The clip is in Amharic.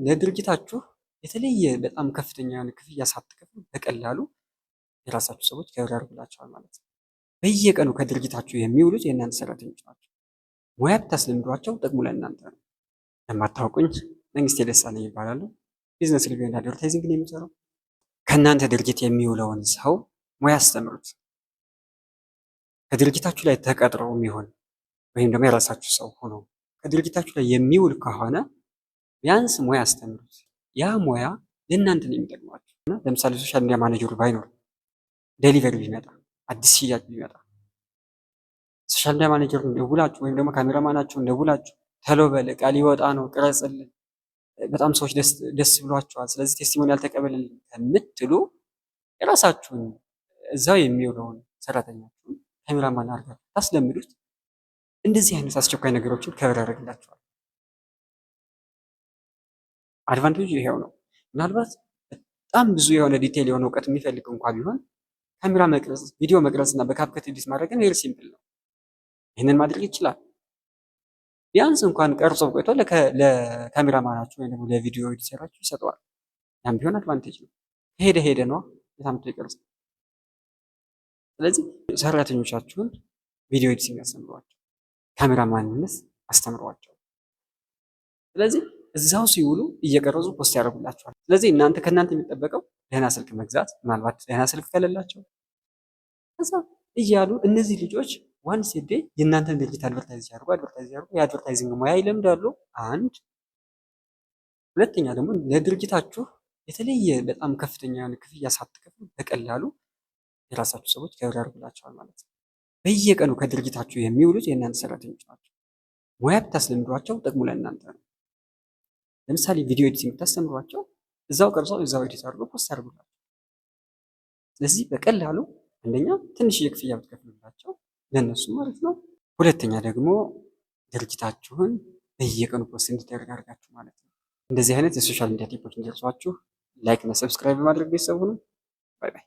ለድርጅታችሁ የተለየ በጣም ከፍተኛ የሆነ ክፍያ ሳትከፍሉ በቀላሉ የራሳችሁ ሰዎች ከብር ያደርጉላችኋል ማለት ነው። በየቀኑ ከድርጅታችሁ የሚውሉት የእናንተ ሰራተኞች ናቸው። ሙያ ብታስለምዷቸው ጥቅሙ ለእናንተ ነው። ለማታውቁኝ መንግስቴ ደሳለኝ ይባላሉ። ቢዝነስ ሪቪው እና አድቨርታይዚንግ ነው የሚሰራው። ከእናንተ ድርጅት የሚውለውን ሰው ሙያ አስተምሩት። ከድርጅታችሁ ላይ ተቀጥረው የሚሆን ወይም ደግሞ የራሳችሁ ሰው ሆኖ ከድርጅታችሁ ላይ የሚውል ከሆነ ቢያንስ ሙያ አስተምሩት። ያ ሙያ ለእናንተ ነው የሚጠቅማችሁ። ለምሳሌ ሶሻል ሚዲያ ማኔጀሩ ባይኖር ዴሊቨሪ ቢመጣ አዲስ ሽያጭ ቢመጣ ሶሻል ሚዲያ ማኔጀሩን ደውላችሁ ወይም ደግሞ ካሜራማናችሁን ደውላችሁ ተሎ በል ዕቃ ሊወጣ ነው ቅረጽልን፣ በጣም ሰዎች ደስ ብሏቸዋል፣ ስለዚህ ቴስቲሞኒያል ተቀበልልን ከምትሉ የራሳችሁን እዛው የሚውለውን ሰራተኛችሁን ካሜራማን አድርጋችሁ ታስለምዱት። እንደዚህ አይነት አስቸኳይ ነገሮችን ከበር ያደርግላችኋል። አድቫንቴጁ ይሄው ነው። ምናልባት በጣም ብዙ የሆነ ዲቴይል የሆነ እውቀት የሚፈልግ እንኳ ቢሆን ካሜራ መቅረጽ፣ ቪዲዮ መቅረጽ እና በካፕከት ኤዲት ማድረግ ቬሪ ሲምፕል ነው። ይህንን ማድረግ ይችላል። ቢያንስ እንኳን ቀርጾ ቆይቶ ለካሜራማናችሁ ወይም ደግሞ ለቪዲዮ ኤዲተራችሁ ይሰጠዋል። ያም ቢሆን አድቫንቴጅ ነው። ሄደ ነው የታምቶ ይቀርጽ። ስለዚህ ሰራተኞቻችሁን ቪዲዮ ኤዲቲንግ አስተምሯቸው፣ ካሜራማንነት አስተምሯቸው። ስለዚህ እዛው ሲውሉ እየቀረጹ ፖስት ያደርጉላችኋል። ስለዚህ ከእናንተ የሚጠበቀው ደህና ስልክ መግዛት፣ ምናልባት ደህና ስልክ ከሌላቸው ከዛ እያሉ እነዚህ ልጆች ዋንስ ዴ የእናንተን ድርጅት አድቨርታይዝ ያደርጉ የአድቨርታይዚንግ ሙያ ይለምዳሉ። አንድ ሁለተኛ ደግሞ ለድርጅታችሁ የተለየ በጣም ከፍተኛ የሆነ ክፍያ ሳትከፍሉ በቀላሉ የራሳችሁ ሰዎች ከብር ያደርጉላችኋል ማለት ነው። በየቀኑ ከድርጅታችሁ የሚውሉት የእናንተ ሰራተኞች ናቸው። ሙያ ብታስለምዷቸው ጥቅሙ ለእናንተ ነው። ለምሳሌ ቪዲዮ ኤዲቲንግ ብታስተምሯቸው እዛው ቀርጸው እዛው ኤዲት አድርገው ፖስት ያደርጉላቸው። ስለዚህ በቀላሉ አንደኛ ትንሽ የክፍያ ብትከፍሉላቸው ለእነሱ ማለት ነው። ሁለተኛ ደግሞ ድርጅታችሁን በየቀኑ ፖስት እንዲደረግ አድርጋችሁ ማለት ነው። እንደዚህ አይነት የሶሻል ሚዲያ ቲፖች እንዲደርሷችሁ ላይክ እና ሰብስክራይብ በማድረግ ቤተሰብ ሁኑ። ባይ ባይ።